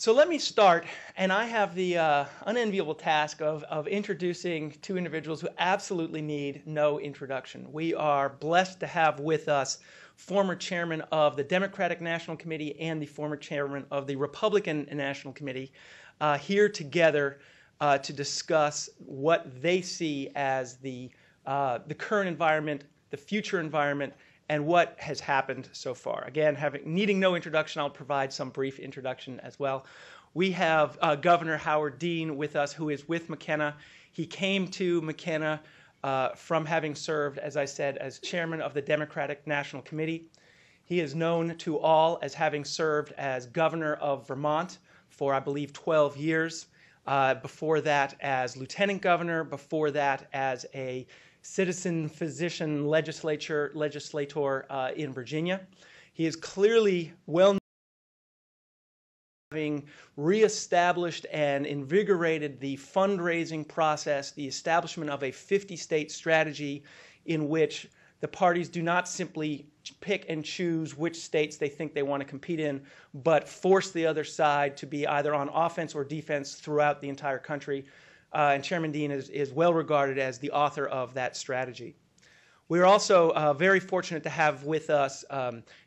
So let me start, and I have the unenviable task of introducing two individuals who absolutely need no introduction. We are blessed to have with us former chairman of the Democratic National Committee and the former chairman of the Republican National Committee here together to discuss what they see as the current environment, the future environment, and what has happened so far. Again, needing no introduction, I'll provide some brief introduction as well. We have Governor Howard Dean with us, who is with McKenna. He came to McKenna from having served, as I said, as chairman of the Democratic National Committee. He is known to all as having served as governor of Vermont for, I believe, 12 years. Before that, as lieutenant governor. Before that, as a citizen physician legislator in Virginia. He is clearly well known for having reestablished and invigorated the fundraising process, the establishment of a 50-state strategy in which the parties do not simply pick and choose which states they think they want to compete in, but force the other side to be either on offense or defense throughout the entire country. And Chairman Dean is well regarded as the author of that strategy. We're also very fortunate to have with us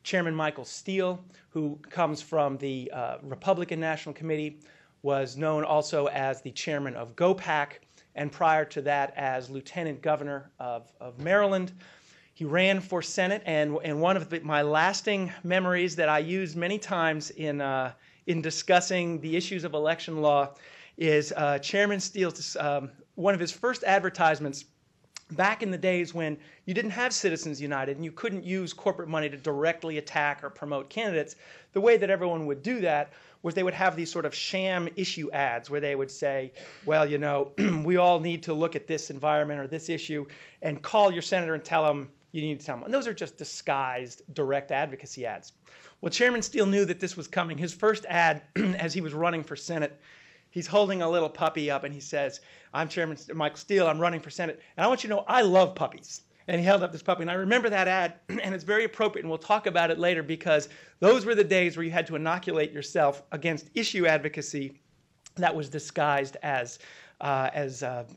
Chairman Michael Steele, who comes from the Republican National Committee, was known also as the chairman of GOPAC, and prior to that as lieutenant governor of Maryland. He ran for Senate, and one of my lasting memories that I use many times in discussing the issues of election law is Chairman Steele's, one of his first advertisements back in the days when you didn't have Citizens United and you couldn't use corporate money to directly attack or promote candidates. The way that everyone would do that was they would have these sort of sham issue ads where they would say, well, you know, we all need to look at this environment or this issue and call your senator and tell them you need to tell them. And those are just disguised direct advocacy ads. Well, Chairman Steele knew that this was coming. His first ad as he was running for Senate, he's holding a little puppy up and he says, I'm Chairman Michael Steele, I'm running for Senate, and I want you to know I love puppies. And he held up this puppy, and I remember that ad, and it's very appropriate, and we'll talk about it later because those were the days where you had to inoculate yourself against issue advocacy that was disguised as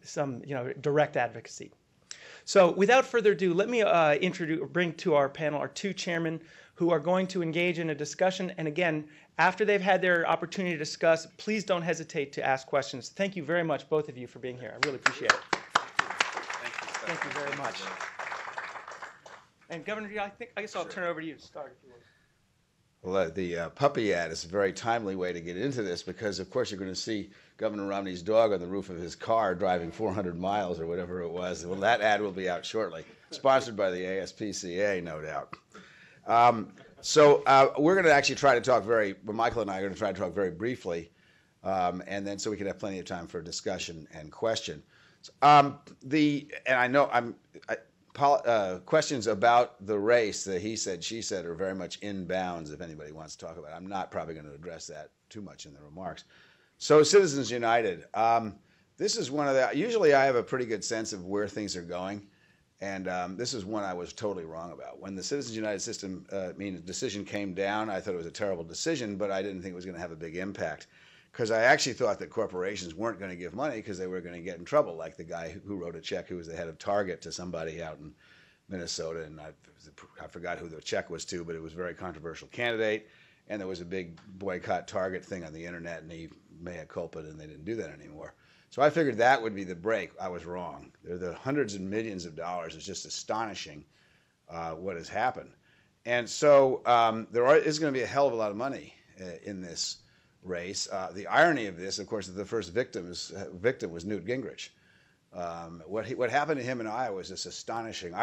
some direct advocacy. So without further ado, let me bring to our panel our two chairmen who are going to engage in a discussion. And again, after they've had their opportunity to discuss, please don't hesitate to ask questions. Thank you very much, both of you, for being here. I really appreciate it. Thank you very much. And Governor, I guess I'll turn it over to you to start if you will. Well, the puppy ad is a very timely way to get into this because, of course, you're going to see Governor Romney's dog on the roof of his car driving 400 miles or whatever it was. Well, that ad will be out shortly, sponsored by the ASPCA, no doubt. So we're going to actually try to talk Michael and I are going to try to talk very briefly, and then so we can have plenty of time for discussion and question. Questions about the race, the he said, she said, are very much in bounds if anybody wants to talk about it. I'm not probably going to address that too much in the remarks. So Citizens United, this is one of the, usually I have a pretty good sense of where things are going, and this is one I was totally wrong about. When the Citizens United decision came down, I thought it was a terrible decision, but I didn't think it was going to have a big impact. Because I actually thought that corporations weren't going to give money because they were going to get in trouble, like the guy who wrote a check who was the head of Target to somebody out in Minnesota, and I forgot who the check was to, but it was a very controversial candidate, and there was a big boycott Target thing on the internet, and he mea culpa, and they didn't do that anymore. So I figured that would be the break. I was wrong. The hundreds and millions of dollars is just astonishing what has happened. And so there is going to be a hell of a lot of money in this race. The irony of this, of course, is the first victim was Newt Gingrich. What happened to him in Iowa was just astonishing.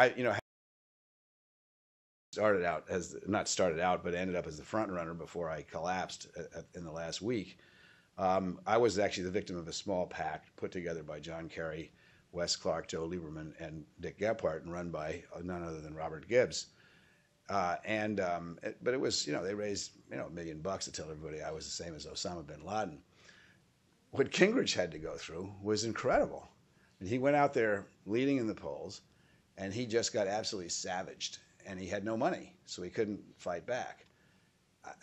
Started out but ended up as the front runner before I collapsed in the last week. I was actually the victim of a small PAC put together by John Kerry, Wes Clark, Joe Lieberman, and Dick Gephardt, and run by none other than Robert Gibbs. But it was, they raised, $1 million to tell everybody I was the same as Osama bin Laden. What Gingrich had to go through was incredible. And he went out there leading in the polls, and he just got absolutely savaged. And he had no money, so he couldn't fight back.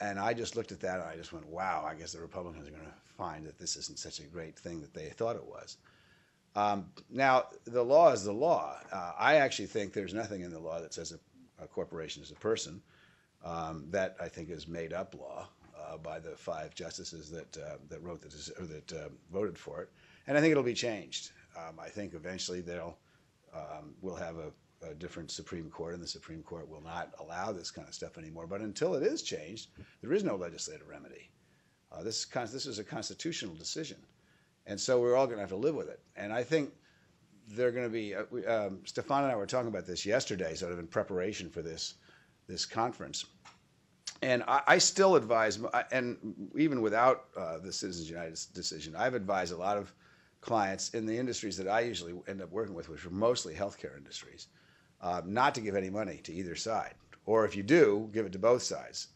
And I just looked at that and I just went, wow, I guess the Republicans are going to find that this isn't such a great thing that they thought it was. Now, the law is the law. I actually think there's nothing in the law that says a corporation is a person. That I think is made up law by the 5 justices that wrote that voted for it, and I think it'll be changed. I think eventually we'll have a different Supreme Court, and the Supreme Court will not allow this kind of stuff anymore. But until it is changed, there is no legislative remedy. This is a constitutional decision, and so we're all going to have to live with it. And I think they're going to be. Stefan and I were talking about this yesterday, sort of in preparation for this conference. And I still advise, and even without the Citizens United decision, I've advised a lot of clients in the industries that I usually end up working with, which are mostly healthcare industries, not to give any money to either side. Or if you do, give it to both sides.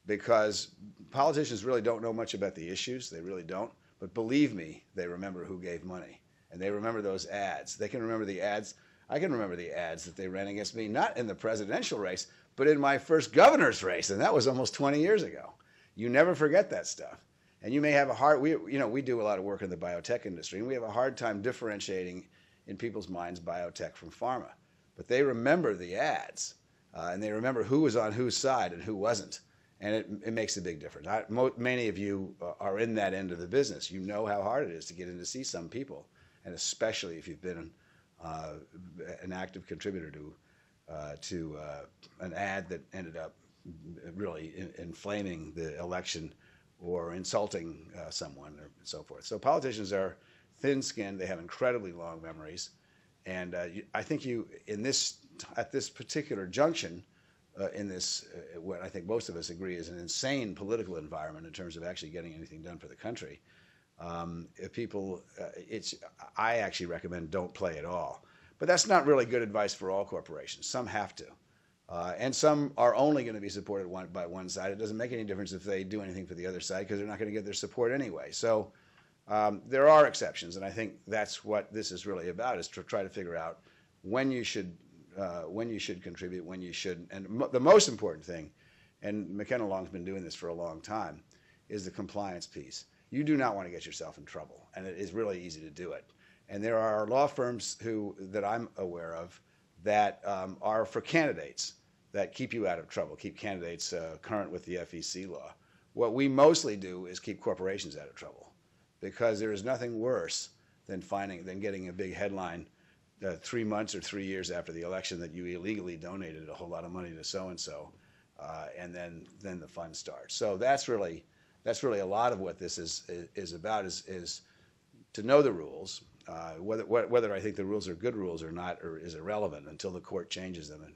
Because politicians really don't know much about the issues. They really don't. But believe me, they remember who gave money. And they remember those ads. They can remember the ads. I can remember the ads that they ran against me, not in the presidential race, but in my first governor's race, and that was almost 20 years ago. You never forget that stuff. And you may have we do a lot of work in the biotech industry, and we have a hard time differentiating in people's minds biotech from pharma. But they remember the ads, and they remember who was on whose side and who wasn't. And it makes a big difference. Many of you are in that end of the business. You know how hard it is to get in to see some people, and especially if you've been an active contributor to an ad that ended up really inflaming the election or insulting someone or so forth. So politicians are thin-skinned. They have incredibly long memories. And I think at this particular junction, what I think most of us agree is an insane political environment in terms of actually getting anything done for the country. I actually recommend don't play at all. But that's not really good advice for all corporations. Some have to. And some are only going to be supported by one side. It doesn't make any difference if they do anything for the other side because they're not going to get their support anyway. So there are exceptions, and I think that's what this is really about, is to try to figure out when you should contribute, when you shouldn't. And the most important thing, and McKenna Long's been doing this for a long time, is the compliance piece. You do not want to get yourself in trouble, and it is really easy to do it. And there are law firms that I'm aware of that are for candidates that keep you out of trouble, keep candidates current with the FEC law. What we mostly do is keep corporations out of trouble, because there is nothing worse than getting a big headline 3 months or 3 years after the election that you illegally donated a whole lot of money to so-and-so, and then the fun starts. So that's really a lot of what this is about, is to know the rules. Whether I think the rules are good rules or not is irrelevant until the court changes them, and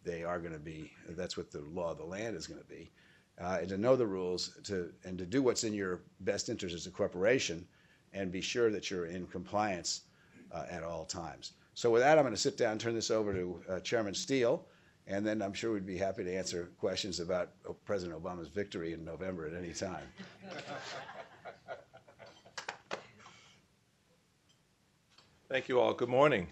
they are going to be. That's what the law of the land is going to be. And to know the rules, and to do what's in your best interest as a corporation, and be sure that you're in compliance at all times. So with that, I'm going to sit down and turn this over to Chairman Steele, and then I'm sure we'd be happy to answer questions about President Obama's victory in November at any time. Thank you all. Good morning.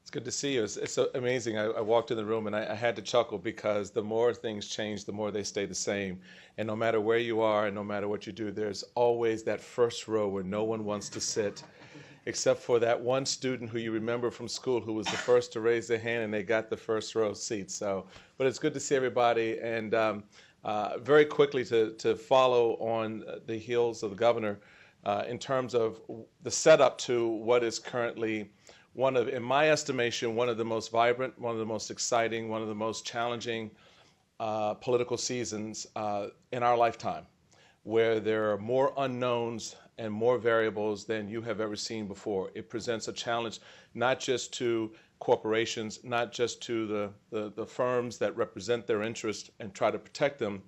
It's good to see you. It's so amazing. I walked in the room and I had to chuckle, because the more things change, the more they stay the same. And no matter where you are and no matter what you do, there's always that first row where no one wants to sit, except for that one student who you remember from school who was the first to raise their hand and they got the first row seat. So, but it's good to see everybody. And very quickly to follow on the heels of the governor, in terms of the setup to what is currently in my estimation, one of the most vibrant, one of the most exciting, one of the most challenging political seasons in our lifetime, where there are more unknowns and more variables than you have ever seen before. It presents a challenge not just to corporations, not just to the firms that represent their interests and try to protect them,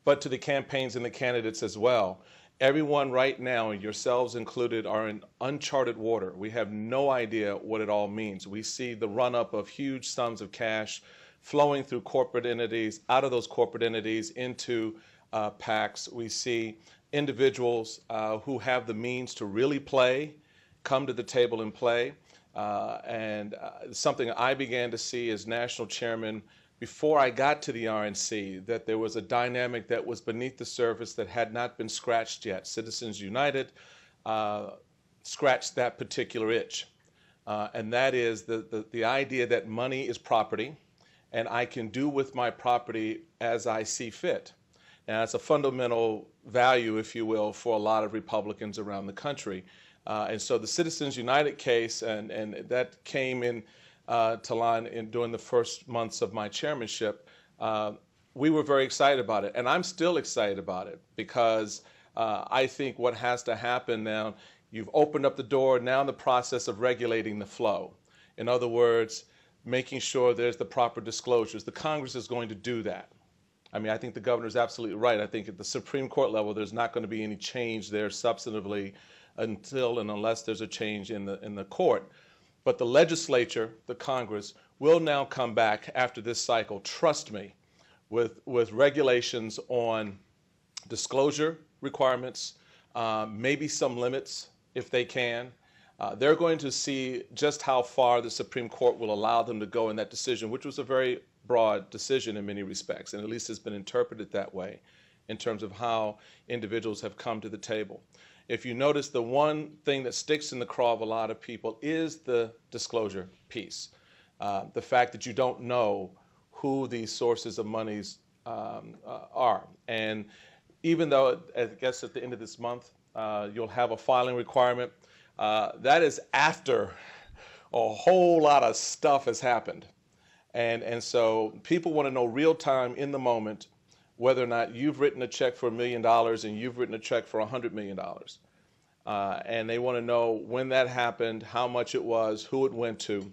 but to the campaigns and the candidates as well. Everyone right now, yourselves included, are in uncharted water. We have no idea what it all means. We see the run-up of huge sums of cash flowing through corporate entities, out of those corporate entities into PACs. We see individuals who have the means to really play, come to the table and play. And something I began to see as national chairman before I got to the RNC that there was a dynamic that was beneath the surface that had not been scratched yet. Citizens United scratched that particular itch. And that is the idea that money is property, and I can do with my property as I see fit. And that's a fundamental value, if you will, for a lot of Republicans around the country. And so the Citizens United case, and that came in to line during the first months of my chairmanship, we were very excited about it. And I'm still excited about it because I think what has to happen now, you've opened up the door, now in the process of regulating the flow. In other words, making sure there's the proper disclosures. The Congress is going to do that. I mean, I think the governor is absolutely right. I think at the Supreme Court level, there's not going to be any change there substantively until and unless there's a change in the court. But the legislature, the Congress, will now come back after this cycle, trust me, with regulations on disclosure requirements, maybe some limits if they can. They're going to see just how far the Supreme Court will allow them to go in that decision, which was a very broad decision in many respects, and at least has been interpreted that way in terms of how individuals have come to the table. If you notice, the one thing that sticks in the craw of a lot of people is the disclosure piece. The fact that you don't know who these sources of monies are. And even though, I guess at the end of this month, you'll have a filing requirement, that is after a whole lot of stuff has happened. And so people want to know real time in the moment whether or not you've written a check for $1 million and you've written a check for $100 million. And they want to know when that happened, how much it was, who it went to.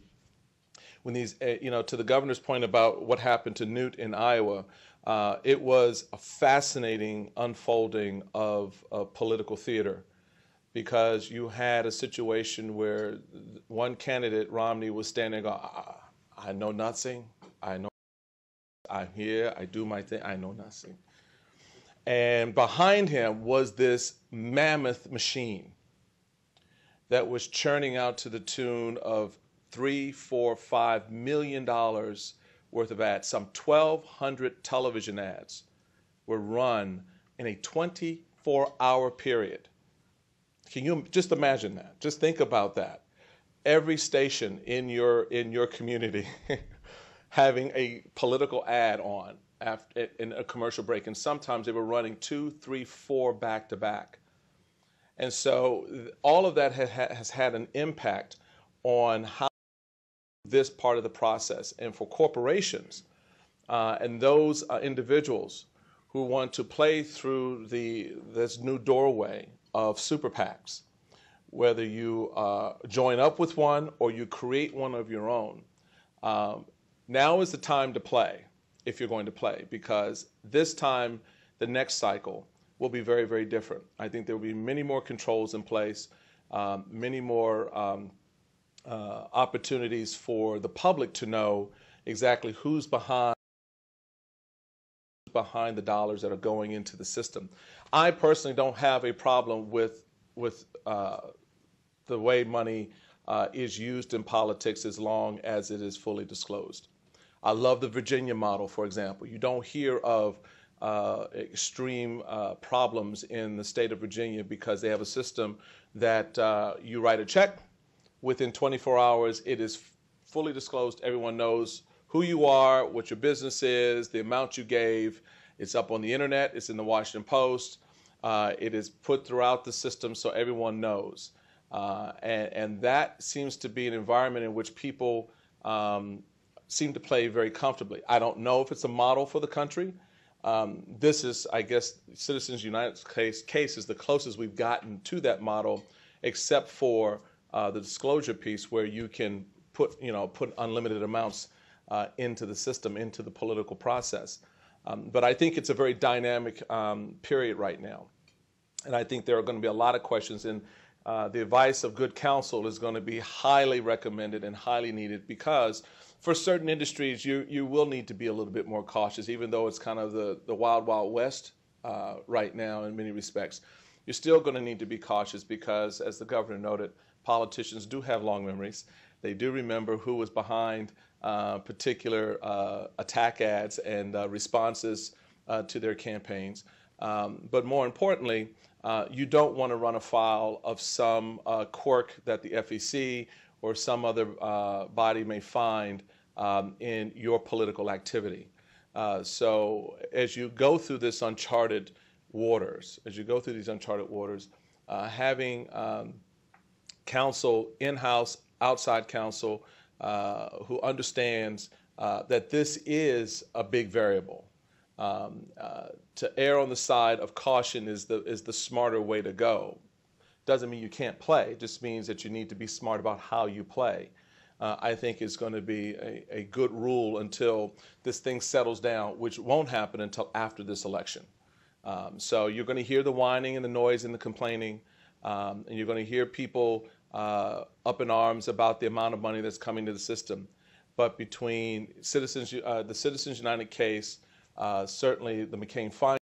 When these, to the governor's point about what happened to Newt in Iowa, it was a fascinating unfolding of political theater, because you had a situation where one candidate, Romney, was standing going, I know nothing. I'm here, I do my thing, I know nothing. And behind him was this mammoth machine that was churning out to the tune of $3, $4, $5 million worth of ads. Some 1,200 television ads were run in a 24-hour period. Can you just imagine that? Just think about that. Every station in your community having a political ad on in a commercial break, and sometimes they were running 2, 3, 4 back to back. And so all of that has had an impact on how this part of the process. And for corporations and those individuals who want to play through this new doorway of super PACs, whether you join up with one or you create one of your own, now is the time to play, if you're going to play, because this time, the next cycle, will be very, very different. I think there will be many more controls in place, many more opportunities for the public to know exactly who's behind the dollars that are going into the system. I personally don't have a problem with the way money is used in politics as long as it is fully disclosed. I love the Virginia model, for example. You don't hear of extreme problems in the state of Virginia because they have a system that you write a check, within 24 hours it is fully disclosed. Everyone knows who you are, what your business is, the amount you gave. It's up on the internet, it's in the Washington Post. It is put throughout the system so everyone knows. And that seems to be an environment in which people seem to play very comfortably. I don't know if it's a model for the country. This is, I guess, Citizens United's case is the closest we've gotten to that model, except for the disclosure piece where you can put unlimited amounts into the system, into the political process. But I think it's a very dynamic period right now. And I think there are going to be a lot of questions, and the advice of good counsel is going to be highly recommended and highly needed, because for certain industries, you will need to be a little bit more cautious, even though it's kind of the wild, wild west right now in many respects. You're still going to need to be cautious because, as the governor noted, politicians do have long memories. They do remember who was behind particular attack ads and responses to their campaigns. But more importantly, you don't want to run afoul of some quirk that the FEC or some other body may find in your political activity. So as you go through this uncharted waters, having counsel, in-house, outside counsel, who understands that this is a big variable. To err on the side of caution is the smarter way to go. Doesn't mean you can't play, it just means that you need to be smart about how you play. I think is going to be a good rule until this thing settles down, which won't happen until after this election. So you're going to hear the whining and the noise and the complaining, and you're going to hear people up in arms about the amount of money that's coming to the system. But between the Citizens United case, certainly the McCain-Feingold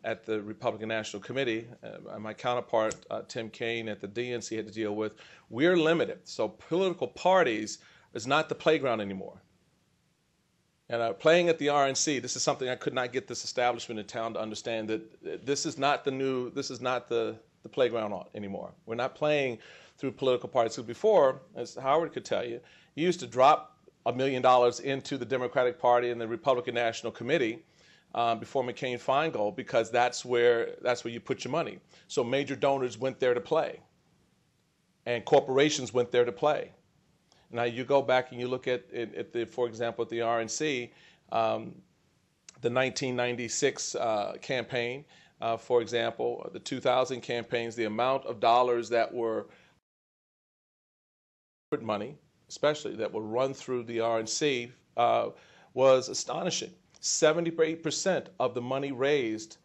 at the Republican National Committee, my counterpart, Tim Kaine at the DNC had to deal with, we're limited. So political parties is not the playground anymore. And playing at the RNC, this is something I could not get this establishment in town to understand, that this is not the playground anymore. We're not playing through political parties. So before, as Howard could tell you, he used to drop $1 million into the Democratic Party and the Republican National Committee before McCain-Feingold, because that's where you put your money. So major donors went there to play, and corporations went there to play. Now you go back and you look at for example, at the RNC, the 1996 campaign, for example, the 2000 campaigns, the amount of dollars that were money, especially that were run through the RNC, was astonishing. 78% of the money raised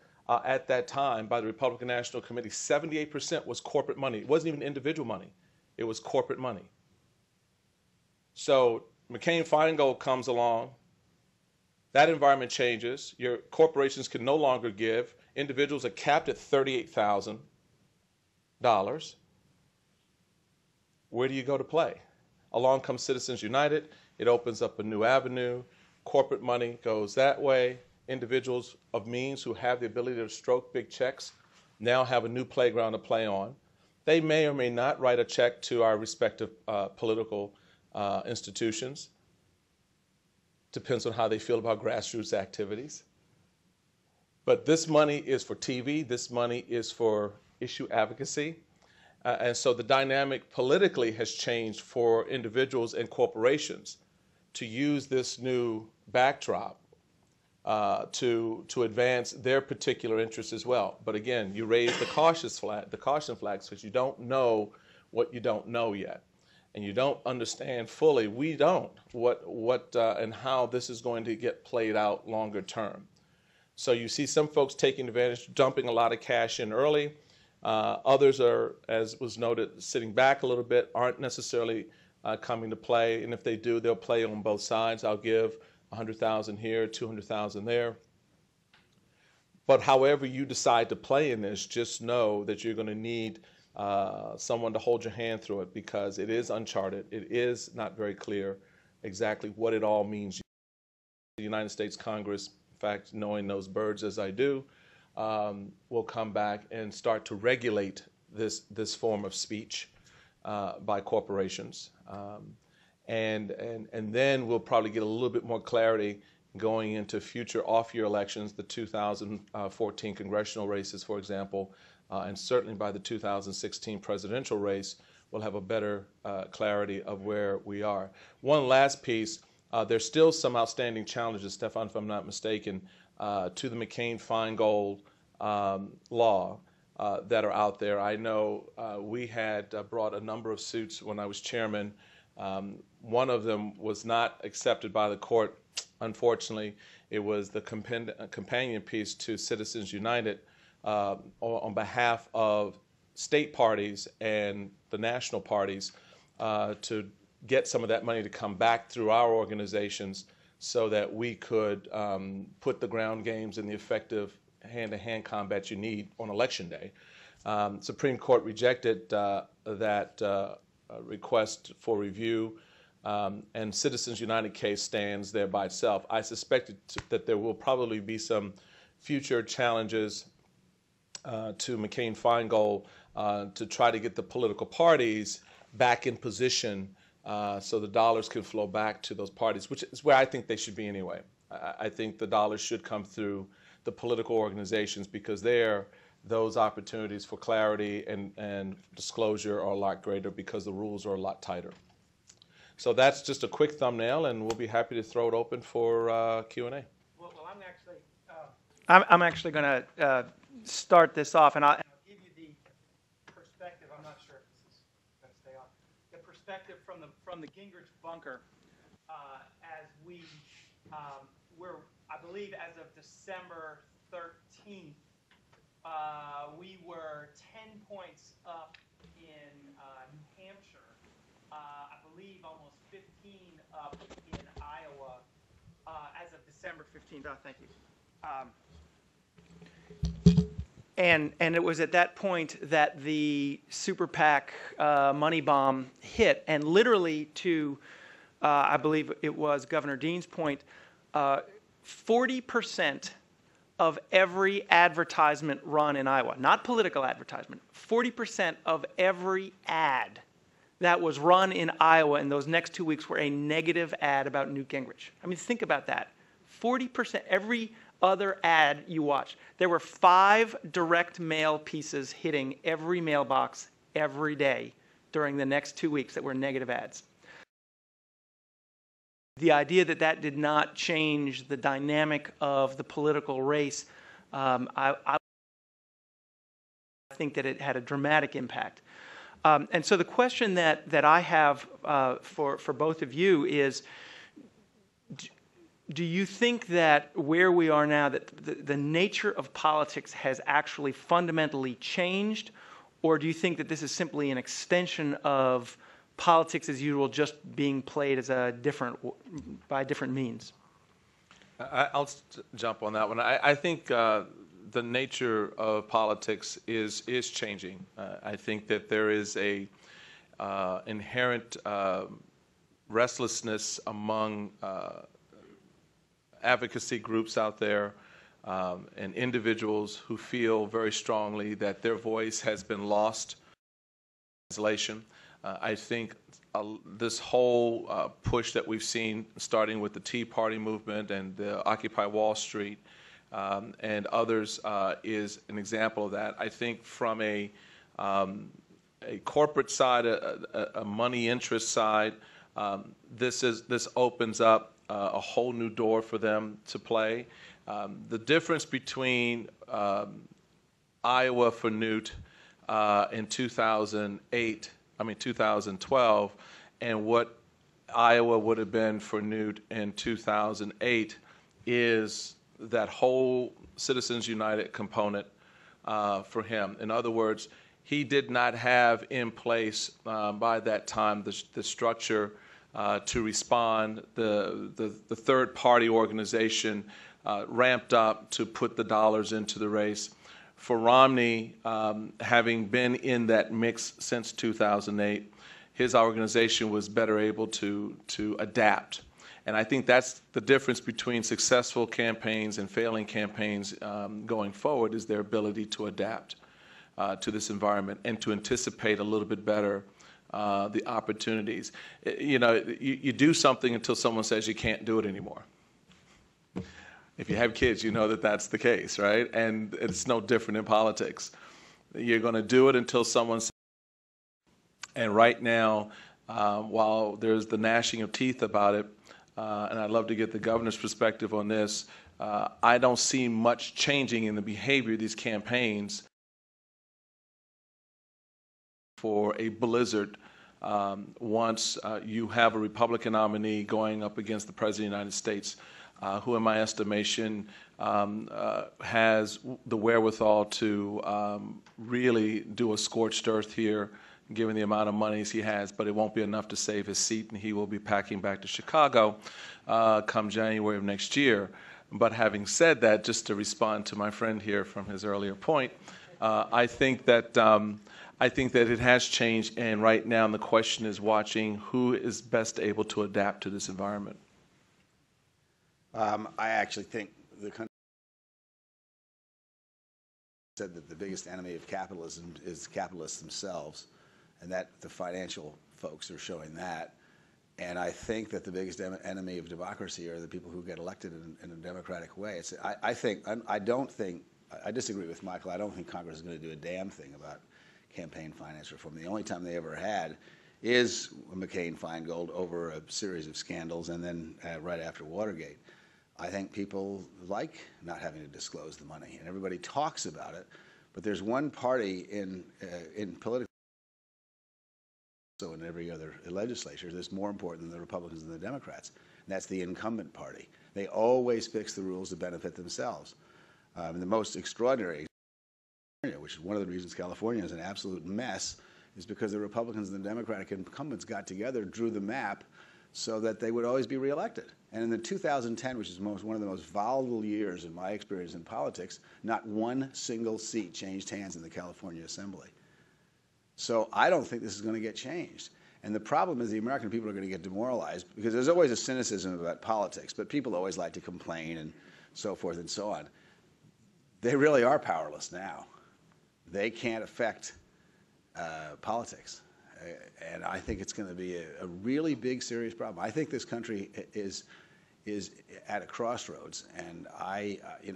at that time by the Republican National Committee, 78% was corporate money. It wasn't even individual money. It was corporate money. So McCain-Feingold comes along. That environment changes. Your corporations can no longer give. Individuals are capped at $38,000. Where do you go to play? Along comes Citizens United. It opens up a new avenue. Corporate money goes that way. Individuals of means who have the ability to stroke big checks now have a new playground to play on. They may or may not write a check to our respective political institutions. Depends on how they feel about grassroots activities. But this money is for TV. This money is for issue advocacy. And so the dynamic politically has changed for individuals and corporations to use this new backdrop to advance their particular interests as well. But again, you raise the caution flags because you don't know what you don't know yet, and you don't understand fully. We don't what and how this is going to get played out longer term. So you see some folks taking advantage, dumping a lot of cash in early. Others are, as was noted, sitting back a little bit, aren't necessarily coming to play, and if they do, they'll play on both sides. I'll give 100,000 here, 200,000 there. But however you decide to play in this, just know that you're going to need someone to hold your hand through it, because it is uncharted. It is not very clear exactly what it all means. The United States Congress, in fact, knowing those birds as I do, will come back and start to regulate this form of speech by corporations. And then we'll probably get a little bit more clarity going into future off-year elections, the 2014 congressional races, for example, and certainly by the 2016 presidential race, we'll have a better clarity of where we are. One last piece, there's still some outstanding challenges, Stefan, if I'm not mistaken, to the McCain-Feingold law that are out there. I know we had brought a number of suits when I was chairman. One of them was not accepted by the court, unfortunately. It was the companion piece to Citizens United on behalf of state parties and the national parties to get some of that money to come back through our organizations so that we could put the ground games and the effective hand-to-hand combat you need on Election Day. Supreme Court rejected that request for review, and Citizens United case stands there by itself. I suspect that there will probably be some future challenges to McCain-Feingold to try to get the political parties back in position so the dollars can flow back to those parties, which is where I think they should be anyway. I think the dollars should come through the political organizations because there, those opportunities for clarity and disclosure are a lot greater because the rules are a lot tighter. So that's just a quick thumbnail, and we'll be happy to throw it open for Q&A. Well, I'm actually going to start this off, and I'll give you the perspective. I'm not sure if this is going to stay on. The perspective from the Gingrich bunker, as we're, I believe, as of December 13th, we were 10 points up in New Hampshire. I believe almost 15 up in Iowa as of December 15th. Oh, thank you. And it was at that point that the super PAC money bomb hit, and literally to, I believe it was Governor Dean's point, 40% of every advertisement run in Iowa, not political advertisement, 40% of every ad that was run in Iowa in those next 2 weeks were a negative ad about Newt Gingrich. I mean, think about that. 40%, every other ad you watch. There were 5 direct mail pieces hitting every mailbox every day during the next 2 weeks that were negative ads. The idea that that did not change the dynamic of the political race, I think that it had a dramatic impact. And so the question that I have for both of you is, do you think that where we are now, that the nature of politics has actually fundamentally changed, or do you think that this is simply an extension of politics as usual, just being played as by different means? I'll jump on that one. I think the nature of politics is changing. I think that there is a inherent restlessness among advocacy groups out there and individuals who feel very strongly that their voice has been lost in translation. I think this whole push that we've seen, starting with the Tea Party movement and the Occupy Wall Street and others, is an example of that. I think from a corporate side, a money interest side, this opens up a whole new door for them to play. The difference between Iowa for Newt in 2012, and what Iowa would have been for Newt in 2008 is that whole Citizens United component for him. In other words, he did not have in place by that time the structure to respond. The third-party organization ramped up to put the dollars into the race. For Romney, having been in that mix since 2008, his organization was better able to adapt. And I think that's the difference between successful campaigns and failing campaigns going forward, is their ability to adapt to this environment and to anticipate a little bit better the opportunities. You know, you do something until someone says you can't do it anymore. If you have kids, you know that that's the case, right? And it's no different in politics. You're going to do it until someone says. And right now, while there's the gnashing of teeth about it, and I'd love to get the governor's perspective on this, I don't see much changing in the behavior of these campaigns for a blizzard once you have a Republican nominee going up against the President of the United States, who in my estimation has the wherewithal to really do a scorched earth here, given the amount of monies he has, but it won't be enough to save his seat, and he will be packing back to Chicago come January of next year. But having said that, just to respond to my friend here from his earlier point, I think that I think that it has changed, and right now the question is watching who is best able to adapt to this environment. I actually think the country said that the biggest enemy of capitalism is capitalists themselves, and that the financial folks are showing that. And I think that the biggest enemy of democracy are the people who get elected in a democratic way. I disagree with Michael. I don't think Congress is going to do a damn thing about campaign finance reform. The only time they ever had is McCain-Feingold over a series of scandals, and then right after Watergate. I think people like not having to disclose the money, and everybody talks about it. But there's one party in political, so in every other legislature, that's more important than the Republicans and the Democrats, and that's the incumbent party. They always fix the rules to benefit themselves. The most extraordinary, which is one of the reasons California is an absolute mess, is because the Republicans and the Democratic incumbents got together, drew the map, so that they would always be reelected. And in the 2010, which is one of the most volatile years in my experience in politics, not one single seat changed hands in the California Assembly. So I don't think this is going to get changed. And the problem is the American people are going to get demoralized, because there's always a cynicism about politics, but people always like to complain and so forth and so on. They really are powerless now. They can't affect politics. And I think it's going to be a really big, serious problem. I think this country is at a crossroads, and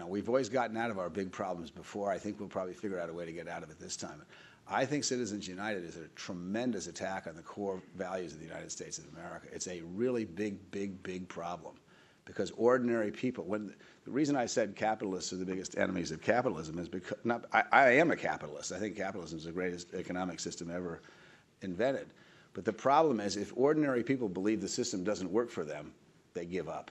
we've always gotten out of our big problems before. I think we'll probably figure out a way to get out of it this time. I think Citizens United is a tremendous attack on the core values of the United States of America. It's a really big, big, big problem, because ordinary people, the reason I said capitalists are the biggest enemies of capitalism is because, I am a capitalist. I think capitalism is the greatest economic system ever invented. But the problem is, if ordinary people believe the system doesn't work for them, they give up.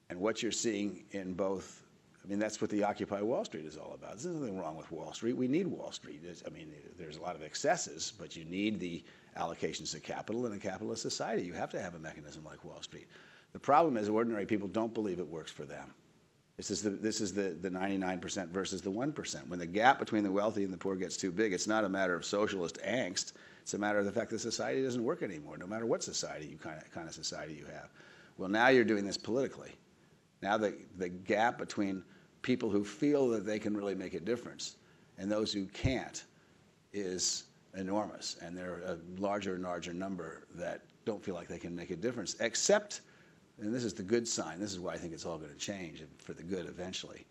And what you're seeing in both, that's what the Occupy Wall Street is all about. There's nothing wrong with Wall Street. We need Wall Street. There's a lot of excesses, but you need the allocations of capital in a capitalist society. You have to have a mechanism like Wall Street. The problem is ordinary people don't believe it works for them. This is the 99% versus the 1%. When the gap between the wealthy and the poor gets too big, it's not a matter of socialist angst. It's a matter of the fact that society doesn't work anymore, no matter what society kind of society you have. Well, now you're doing this politically. Now the gap between people who feel that they can really make a difference and those who can't is enormous. And there are a larger and larger number that don't feel like they can make a difference, except, and this is the good sign, this is why I think it's all going to change for the good eventually.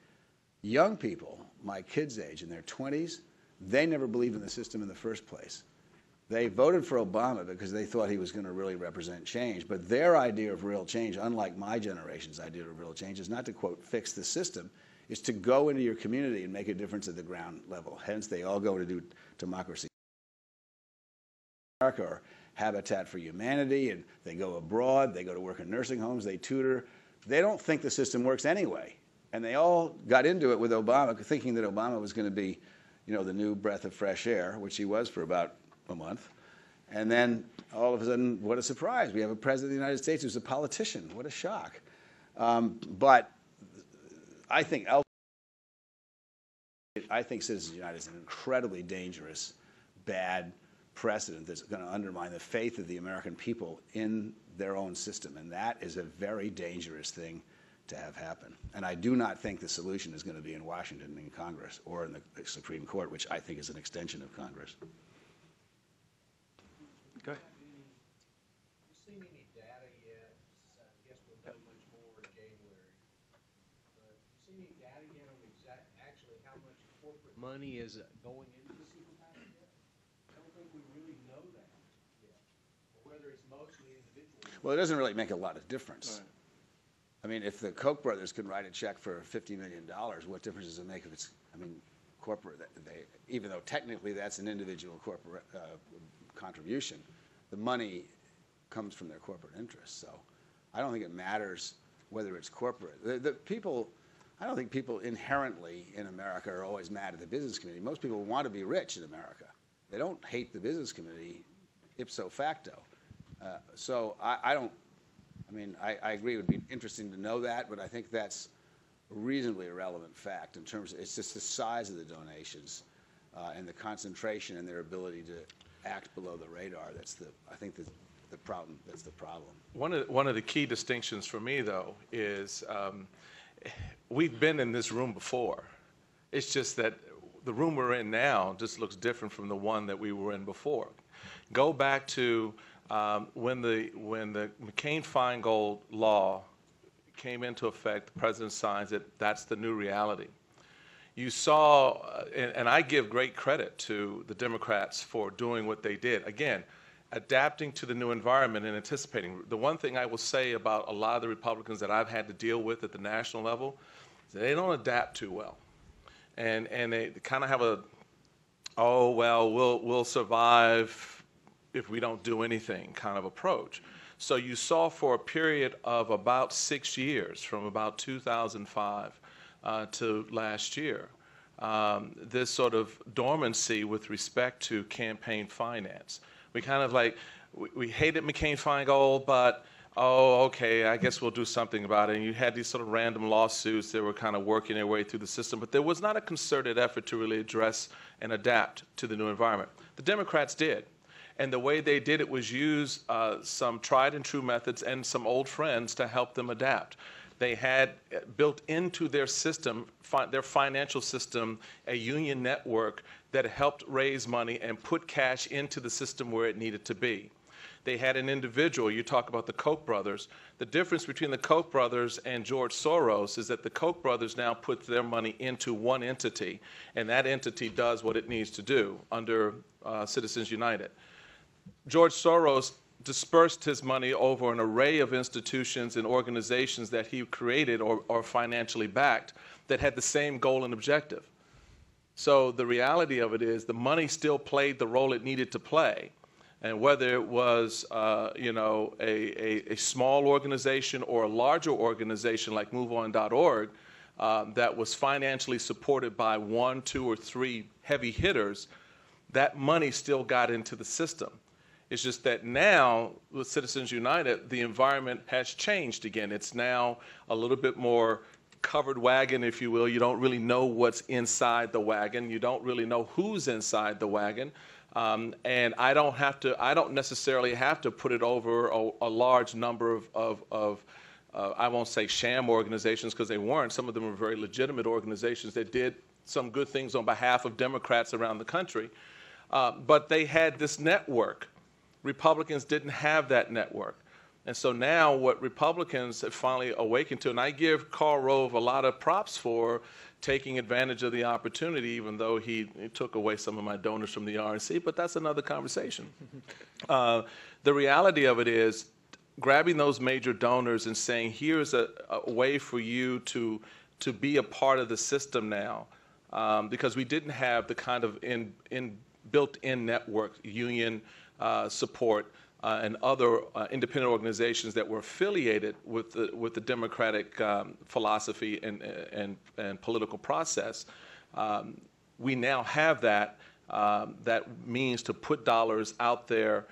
Young people, my kids' age, in their 20s, they never believed in the system in the first place. They voted for Obama because they thought he was going to really represent change. But their idea of real change, unlike my generation's idea of real change, is not to, quote, fix the system. Is to go into your community and make a difference at the ground level. Hence, they all go to do democracy America or Habitat for Humanity, and they go abroad, they go to work in nursing homes, they tutor. They don't think the system works anyway. And they all got into it with Obama, thinking that Obama was going to be, the new breath of fresh air, which he was for about a month. And then all of a sudden, what a surprise. We have a president of the United States who's a politician. What a shock. But I think Citizens United is an incredibly dangerous, bad precedent that's going to undermine the faith of the American people in their own system. And that is a very dangerous thing to have happen. And I do not think the solution is going to be in Washington, in Congress, or in the Supreme Court, which I think is an extension of Congress. Go ahead. Have you seen any data yet? I guess we'll know much more in January. But have you seen any data yet on actually how much corporate money is going into the super PAC yet? I don't think we really know that yet. Or whether it's mostly individual. Well, it doesn't really make a lot of difference. Right. If the Koch brothers can write a check for $50 million, what difference does it make if it's, corporate? Even though technically that's an individual corporate contribution, the money comes from their corporate interests. So I don't think it matters whether it's corporate. I don't think people inherently in America are always mad at the business community. Most people want to be rich in America. They don't hate the business community ipso facto. I agree it would be interesting to know that, but I think that's a reasonably irrelevant fact in terms of, it's just the size of the donations. and the concentration and their ability to act below the radar. I think the problem. That's the problem. One of the key distinctions for me, though, is we've been in this room before. It's just that the room we're in now just looks different from the one that we were in before. Go back to when the McCain-Feingold law came into effect, the president signs it, that's the new reality. You saw, and I give great credit to the Democrats for doing what they did. Again, adapting to the new environment and anticipating. The one thing I will say about a lot of the Republicans that I've had to deal with at the national level is they don't adapt too well. And they kind of have a, oh, well, we'll survive if we don't do anything kind of approach. So you saw for a period of about 6 years, from about 2005 to last year, this sort of dormancy with respect to campaign finance. We kind of like, we hated McCain-Feingold, but oh, okay, I guess we'll do something about it. And you had these sort of random lawsuits that were kind of working their way through the system, but there was not a concerted effort to really address and adapt to the new environment. The Democrats did. And the way they did it was use some tried and true methods and some old friends to help them adapt. They had built into their system, their financial system, a union network that helped raise money and put cash into the system where it needed to be. They had an individual, you talk about the Koch brothers. The difference between the Koch brothers and George Soros is that the Koch brothers now put their money into one entity, and that entity does what it needs to do under Citizens United. George Soros dispersed his money over an array of institutions and organizations that he created or financially backed that had the same goal and objective. So the reality of it is the money still played the role it needed to play. And whether it was a small organization or a larger organization like MoveOn.org that was financially supported by 1, 2, or 3 heavy hitters, that money still got into the system. It's just that now, with Citizens United, the environment has changed again. It's now a little bit more covered wagon, if you will. You don't really know what's inside the wagon. You don't really know who's inside the wagon. And I don't necessarily have to put it over a large number of I won't say sham organizations, because they weren't. Some of them were very legitimate organizations that did some good things on behalf of Democrats around the country. But they had this network. Republicans didn't have that network. And so now what Republicans have finally awakened to, and I give Karl Rove a lot of props for taking advantage of the opportunity, even though he took away some of my donors from the RNC, but that's another conversation. The reality of it is grabbing those major donors and saying, here's a way for you to be a part of the system now, because we didn't have the kind of built-in network, union support, and other independent organizations that were affiliated with the Democratic philosophy and political process. We now have that means to put dollars out there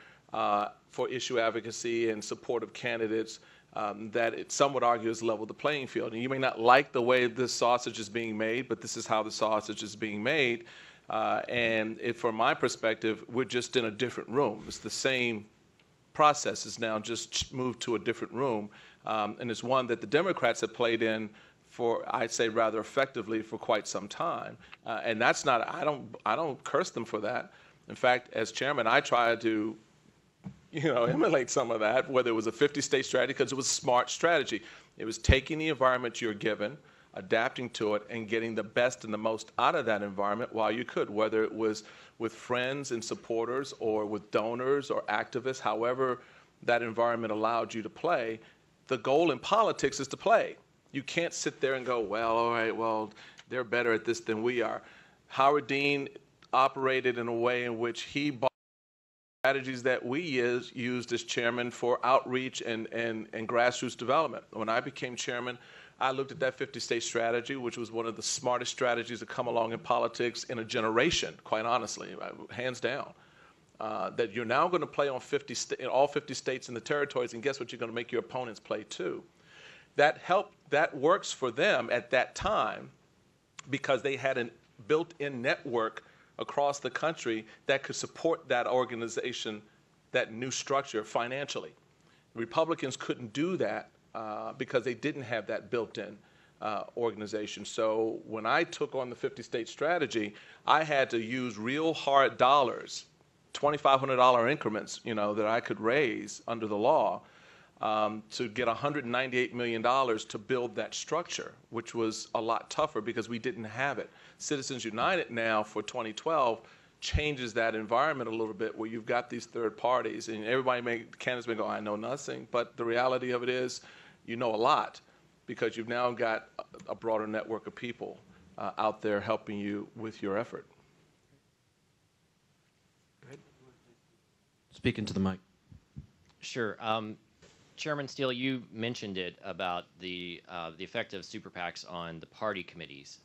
for issue advocacy and support of candidates that some would argue has leveled the playing field. And you may not like the way this sausage is being made, but this is how the sausage is being made. From my perspective, we're just in a different room. It's the same process is now just moved to a different room, and it's one that the Democrats have played in for, I'd say, rather effectively for quite some time. And that's not, I don't curse them for that. In fact, as chairman, I try to, emulate some of that, whether it was a 50-state strategy, because it was a smart strategy. It was taking the environment you're given, adapting to it, and getting the best and the most out of that environment while you could, whether it was with friends and supporters or with donors or activists, however that environment allowed you to play. The goal in politics is to play. You can't sit there and go, well, all right, well, they're better at this than we are. Howard Dean operated in a way in which he bought strategies that we used as chairman for outreach and grassroots development. When I became chairman, I looked at that 50-state strategy, which was one of the smartest strategies to come along in politics in a generation, quite honestly, hands down. That you're now going to play on in all 50 states and the territories, and guess what? You're going to make your opponents play too. That works for them at that time because they had a built-in network across the country that could support that organization, that new structure financially. Republicans couldn't do that because they didn't have that built-in organization. So when I took on the 50-state strategy, I had to use real hard dollars, $2,500 increments, that I could raise under the law to get $198 million to build that structure, which was a lot tougher because we didn't have it. Citizens United now for 2012 changes that environment a little bit, where you've got these third parties, and candidates may go, I know nothing, but the reality of it is you know a lot, because you've now got a broader network of people out there helping you with your effort. Speak into the mic. Sure. Chairman Steele, you mentioned it about the effect of super PACs on the party committees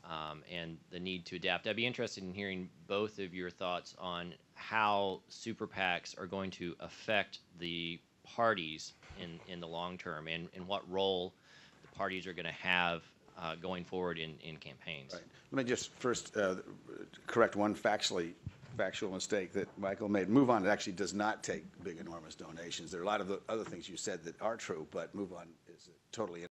and the need to adapt. I'd be interested in hearing both of your thoughts on how super PACs are going to affect the parties in the long term, and what role the parties are going to have going forward in campaigns. Right. Let me just first correct one factual mistake that Michael made. Move On actually does not take big, enormous donations. There are a lot of the other things you said that are true, but Move On is totally.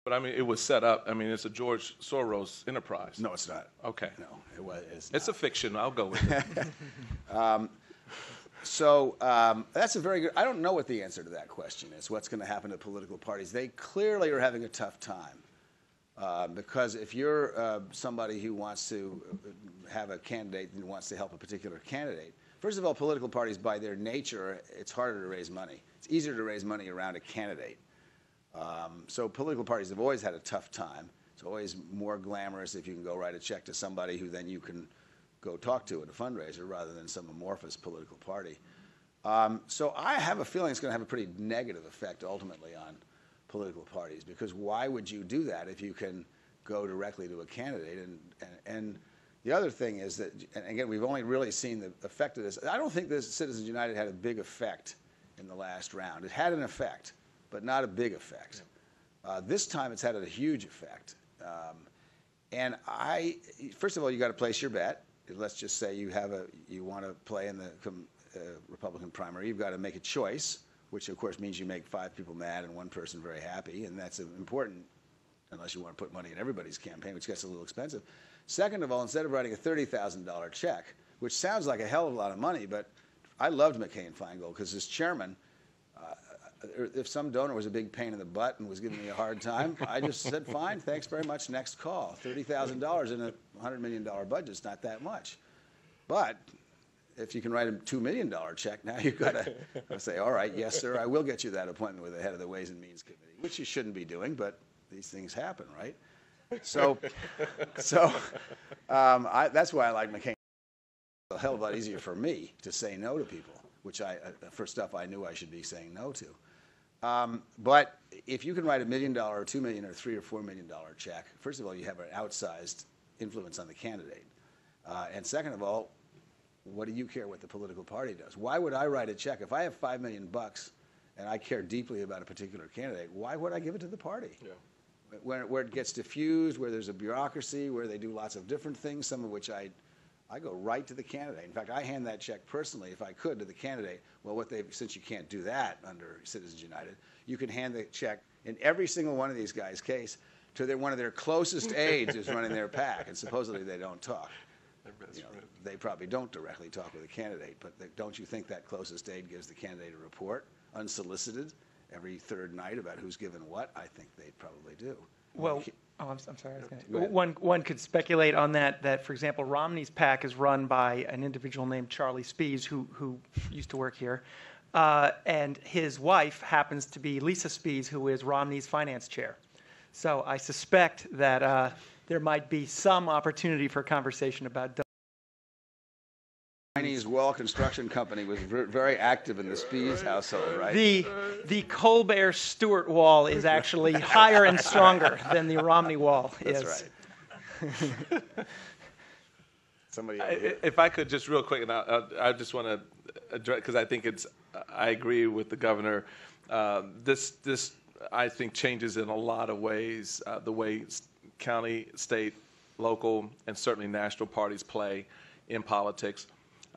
But I mean, it was set up. I mean, it's a George Soros enterprise. No, it's not. Okay. No, it was. It's a fiction. I'll go with it. So that's a very good. I don't know what the answer to that question is. What's going to happen to political parties? They clearly are having a tough time. Because if you're somebody who wants to have a candidate and wants to help a particular candidate, first of all, political parties by their nature, it's harder to raise money. It's easier to raise money around a candidate. So political parties have always had a tough time. It's always more glamorous if you can go write a check to somebody who then you can go talk to at a fundraiser rather than some amorphous political party. So I have a feeling it's going to have a pretty negative effect ultimately on political parties, because why would you do that if you can go directly to a candidate? And the other thing is that, and again, we've only really seen the effect of this. I don't think this Citizens United had a big effect in the last round. It had an effect, but not a big effect. This time it's had a huge effect. And first of all, you got to place your bet. Let's just say you want to play in the Republican primary. You've got to make a choice, which of course means you make 5 people mad and 1 person very happy, and that's important unless you want to put money in everybody's campaign, which gets a little expensive. Second of all, instead of writing a $30,000 check, which sounds like a hell of a lot of money, but I loved McCain-Feingold because as chairman, if some donor was a big pain in the butt and was giving me a hard time, I just said, fine, thanks very much, next call. $30,000 in a $100 million budget is not that much. But if you can write a $2 million check, now you've got to say, all right, yes, sir, I will get you that appointment with the head of the Ways and Means Committee, which you shouldn't be doing, but these things happen, right? So that's why I like McCain. It's a hell of a lot easier for me to say no to people, which for stuff I knew I should be saying no to. But if you can write $1 million or $2 million or $3 or $4 million check, first of all, you have an outsized influence on the candidate. And second of all, what do you care what the political party does? Why would I write a check? If I have $5 million and I care deeply about a particular candidate, why would I give it to the party? Yeah. Where it gets diffused, where there's a bureaucracy, where they do lots of different things, some of which I go right to the candidate. In fact, I hand that check personally, if I could, to the candidate. Well, since you can't do that under Citizens United, you can hand the check in every single one of these guys' case to one of their closest aides who's running their PAC, and supposedly they don't talk. They probably don't directly talk with the candidate, but don't you think that closest aide gives the candidate a report, unsolicited, every third night about who's given what? I think they probably do. Well, I'm sorry. One could speculate on that, for example, Romney's PAC is run by an individual named Charlie Spies, who used to work here, and his wife happens to be Lisa Spies, who is Romney's finance chair. So I suspect that there might be some opportunity for conversation about. Chinese wall construction company was very active in the Spies household, right? The Colbert-Stewart wall is actually higher and stronger than the Romney wall is. That's right. Somebody. If I could just real quick, and I just want to address, because I think I agree with the governor. This I think changes in a lot of ways the way county, state, local, and certainly national parties play in politics.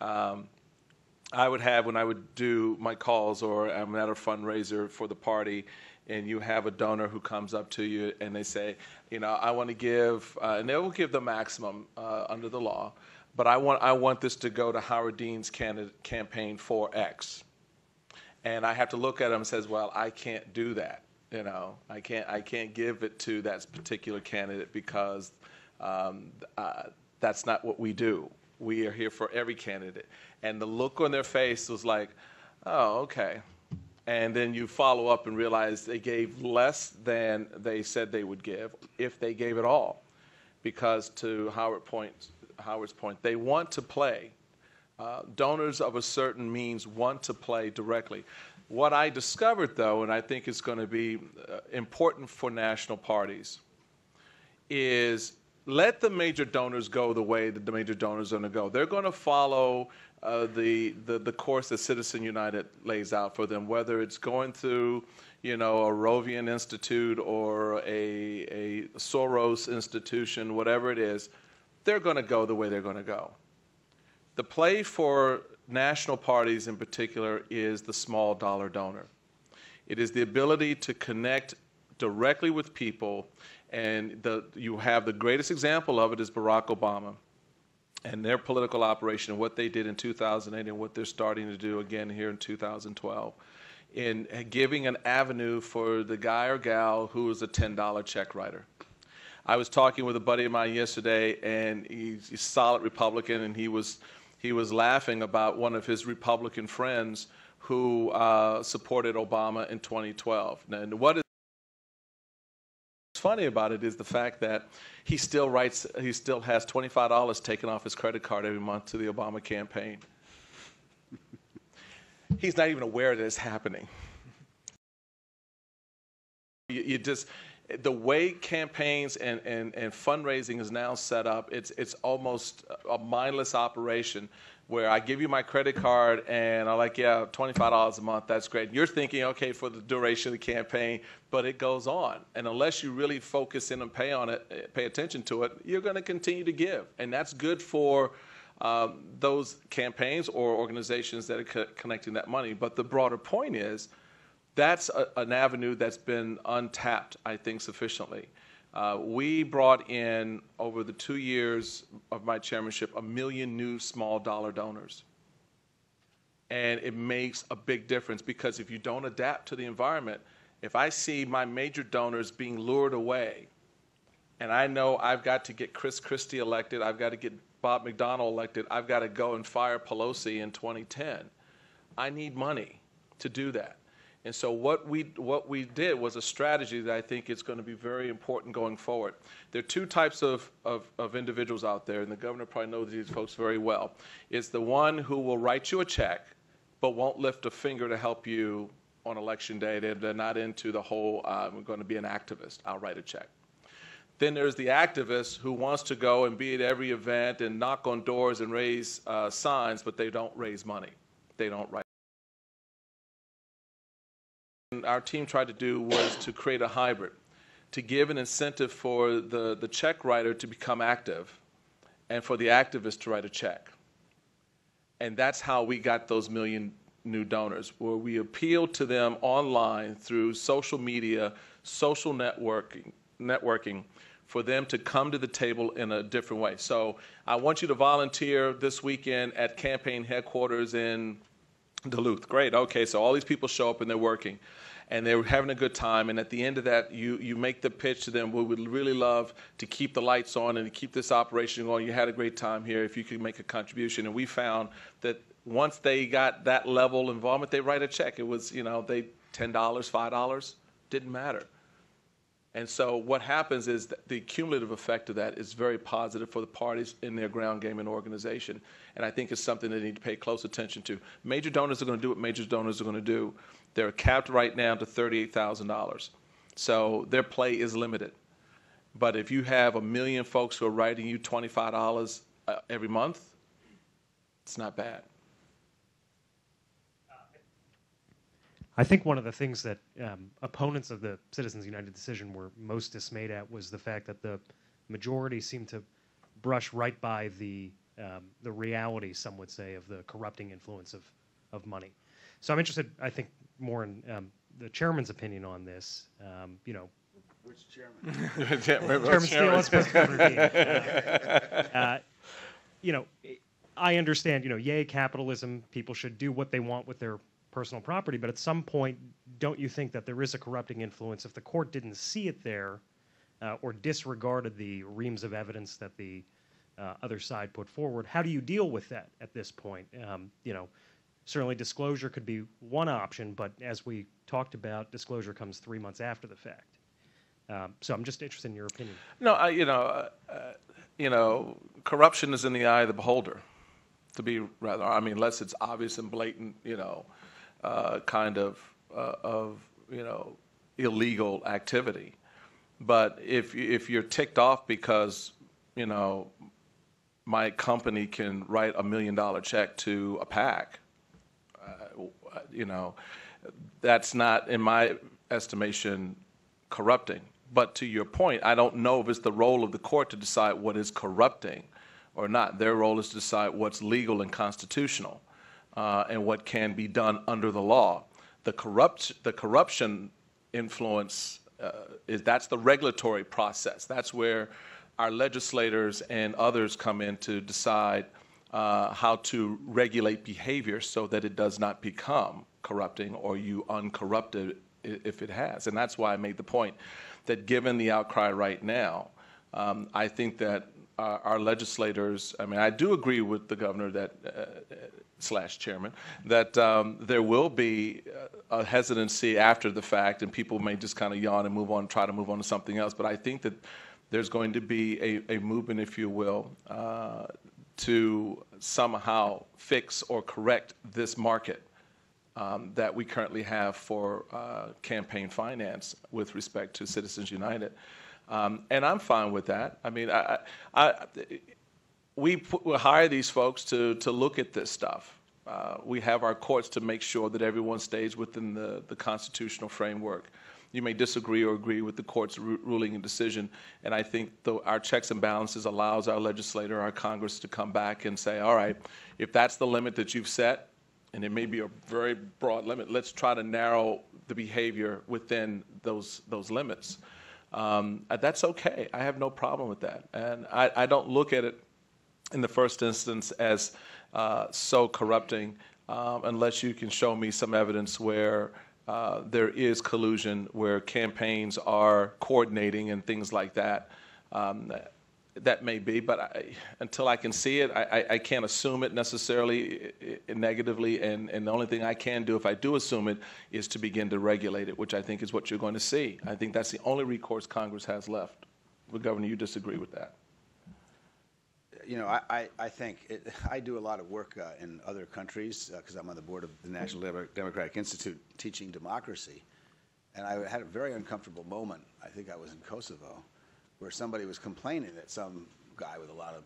I would have, when I would do my calls or I'm at a fundraiser for the party, and you have a donor who comes up to you and they say, you know, I want to give, and they will give the maximum under the law, but I want this to go to Howard Dean's campaign for X. And I have to look at them and says, well, I can't do that. You know, I can't give it to that particular candidate because that's not what we do. We are here for every candidate. And the look on their face was like, oh, okay. And then you follow up and realize they gave less than they said they would give, if they gave it all. Because to Howard's point, they want to play. Donors of a certain means want to play directly. What I discovered, though, and I think is going to be important for national parties, is let the major donors go the way that the major donors are going to go. They're going to follow the course that Citizens United lays out for them, whether it's going through, you know, a Rovian Institute or a Soros institution, whatever it is. They're going to go the way they're going to go. The play for national parties in particular is the small dollar donor. It is the ability to connect directly with people, and you have the greatest example of it is Barack Obama and their political operation, what they did in 2008 and what they're starting to do again here in 2012, in giving an avenue for the guy or gal who is a $10 check writer. I was talking with a buddy of mine yesterday, and he's a solid Republican, and he was laughing about one of his Republican friends who supported Obama in 2012. And what's funny about it is the fact that he still has $25 taken off his credit card every month to the Obama campaign. He's not even aware that it's happening. The way campaigns and fundraising is now set up, it's almost a mindless operation where I give you my credit card and I'm like, yeah, $25 a month, that's great. And you're thinking, okay, for the duration of the campaign, but it goes on. And unless you really focus in and pay attention to it, you're going to continue to give. And that's good for those campaigns or organizations that are connecting that money. But the broader point is, that's an avenue that's been untapped, I think, sufficiently. We brought in, over the 2 years of my chairmanship, 1 million new small dollar donors. And it makes a big difference, because if you don't adapt to the environment, if I see my major donors being lured away, and I know I've got to get Chris Christie elected, I've got to get Bob McDonnell elected, I've got to go and fire Pelosi in 2010, I need money to do that. And so what we did was a strategy that I think is going to be very important going forward. There are two types of individuals out there, and the governor probably knows these folks very well. It's the one who will write you a check but won't lift a finger to help you on election day. They're not into the whole, I'm going to be an activist, I'll write a check. Then there's the activist who wants to go and be at every event and knock on doors and raise signs, but they don't raise money. They don't write. Our team tried to do was to create a hybrid, to give an incentive for the check writer to become active and for the activist to write a check. And that's how we got those 1 million new donors, where we appealed to them online through social media, social networking for them to come to the table in a different way. So I want you to volunteer this weekend at campaign headquarters in Duluth. Great, okay, so all these people show up and they're working and they're having a good time, and at the end of that you make the pitch to them, we would really love to keep the lights on and to keep this operation going. You had a great time here, if you could make a contribution. And we found that once they got that level of involvement, they write a check. It was, $10, $5, didn't matter. And so what happens is that the cumulative effect of that is very positive for the parties in their ground game and organization. And I think it's something they need to pay close attention to. Major donors are going to do what major donors are going to do. They're capped right now to $38,000. So their play is limited. But if you have 1 million folks who are writing you $25 every month, it's not bad. I think one of the things that opponents of the Citizens United decision were most dismayed at was the fact that the majority seemed to brush right by the reality, some would say, of the corrupting influence of money. So I'm interested, I think, more in the chairman's opinion on this. Which chairman? Chairman Steele, let's put Governor Dean. I understand, yay, capitalism, people should do what they want with their personal property, but at some point, don't you think that there is a corrupting influence if the court didn't see it there or disregarded the reams of evidence that the other side put forward? How do you deal with that at this point? Certainly disclosure could be one option, but as we talked about, disclosure comes 3 months after the fact. So I'm just interested in your opinion. No, corruption is in the eye of the beholder, to be rather. I mean, unless it's obvious and blatant, kind of illegal activity. But if you're ticked off because my company can write $1 million check to a PAC, that's not, in my estimation, corrupting. But to your point, I don't know if it's the role of the court to decide what is corrupting or not. Their role is to decide what's legal and constitutional and what can be done under the law. The corruption influence that's the regulatory process. That's where our legislators and others come in to decide how to regulate behavior so that it does not become corrupting or you uncorrupted if it has. And that's why I made the point that given the outcry right now, I think that our legislators, I do agree with the governor that / chairman, that there will be a hesitancy after the fact and people may just kind of yawn and try to move on to something else. But I think that there's going to be a movement, if you will, to somehow fix or correct this market that we currently have for campaign finance with respect to Citizens United. And I'm fine with that. I mean, we hire these folks to look at this stuff. We have our courts to make sure that everyone stays within the constitutional framework. You may disagree or agree with the court's ruling and decision, and I think our checks and balances allows our legislator, our Congress to come back and say, all right, if that's the limit that you've set, and it may be a very broad limit, let's try to narrow the behavior within those limits. That's okay. I have no problem with that. And I don't look at it in the first instance as so corrupting unless you can show me some evidence where there is collusion, where campaigns are coordinating and things like that. That may be, but until I can see it, I can't assume it necessarily negatively, and the only thing I can do if I do assume it is to begin to regulate it, which I think is what you're going to see. I think that's the only recourse Congress has left. But Governor, you disagree with that? I think I do a lot of work in other countries because I'm on the board of the National Democratic Institute teaching democracy, and I had a very uncomfortable moment. I think I was in Kosovo, where somebody was complaining that some guy with a lot of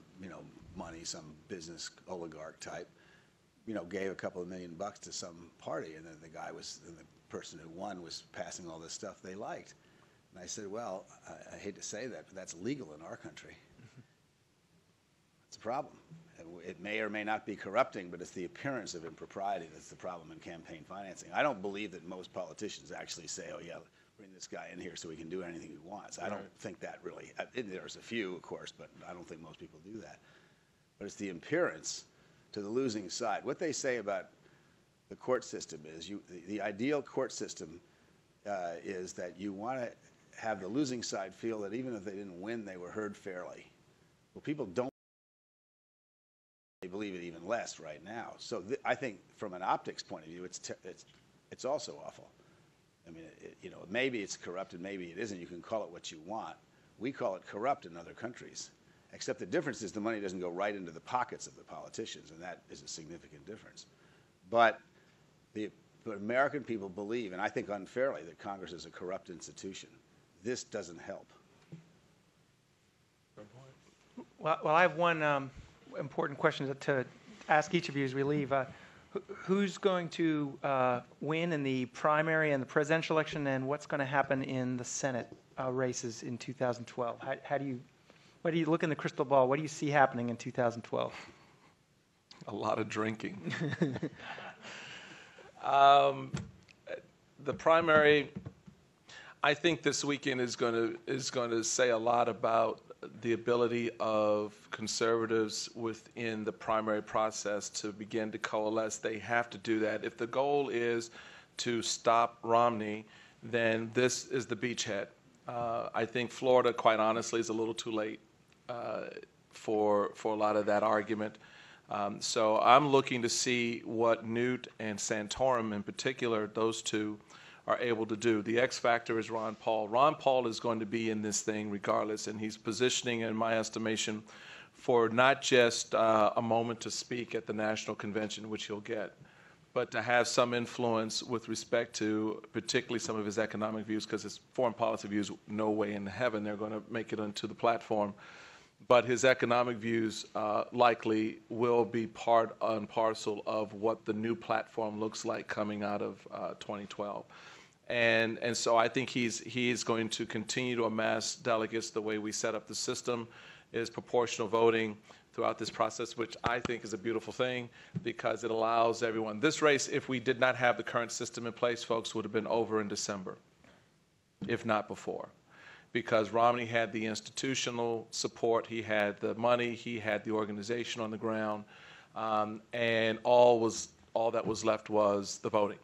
money, some business oligarch type, gave a couple of $1 million to some party, and then the person who won was passing all this stuff they liked. And I said, well, I hate to say that, but that's legal in our country. It's a problem. It may or may not be corrupting, but it's the appearance of impropriety that's the problem in campaign financing. I don't believe that most politicians actually say, oh yeah, bring this guy in here so he can do anything he wants. I don't think that really, there's a few, of course, but I don't think most people do that. But it's the appearance to the losing side. What they say about the court system is, the ideal court system is that you want to have the losing side feel that even if they didn't win, they were heard fairly. Well, people don't. They believe it even less right now. So I think from an optics point of view, it's also awful. I mean, maybe it's corrupt and maybe it isn't. You can call it what you want. We call it corrupt in other countries, except the difference is the money doesn't go right into the pockets of the politicians, and that is a significant difference. But the American people believe, and I think unfairly, that Congress is a corrupt institution. This doesn't help. Well, I have one important question to ask each of you as we leave. Who's going to win in the primary and the presidential election, and what's going to happen in the Senate races in 2012? What do you look in the crystal ball? What do you see happening in 2012? A lot of drinking. The primary, I think this weekend is going to say a lot about the ability of conservatives within the primary process to begin to coalesce. They have to do that. If the goal is to stop Romney, then this is the beachhead. I think Florida, quite honestly, is a little too late for a lot of that argument. So I'm looking to see what Newt and Santorum in particular, those two, are able to do. The X factor is Ron Paul. Ron Paul is going to be in this thing regardless, and he's positioning, in my estimation, for not just a moment to speak at the national convention, which he'll get, but to have some influence with respect to particularly some of his economic views, because his foreign policy views, no way in heaven they're going to make it onto the platform. But his economic views likely will be part and parcel of what the new platform looks like coming out of 2012. And so I think he's going to continue to amass delegates. The way we set up the system is proportional voting throughout this process, which I think is a beautiful thing because it allows everyone. This race, if we did not have the current system in place, folks, would have been over in December, if not before. Because Romney had the institutional support, he had the money, he had the organization on the ground, and all that was left was the voting.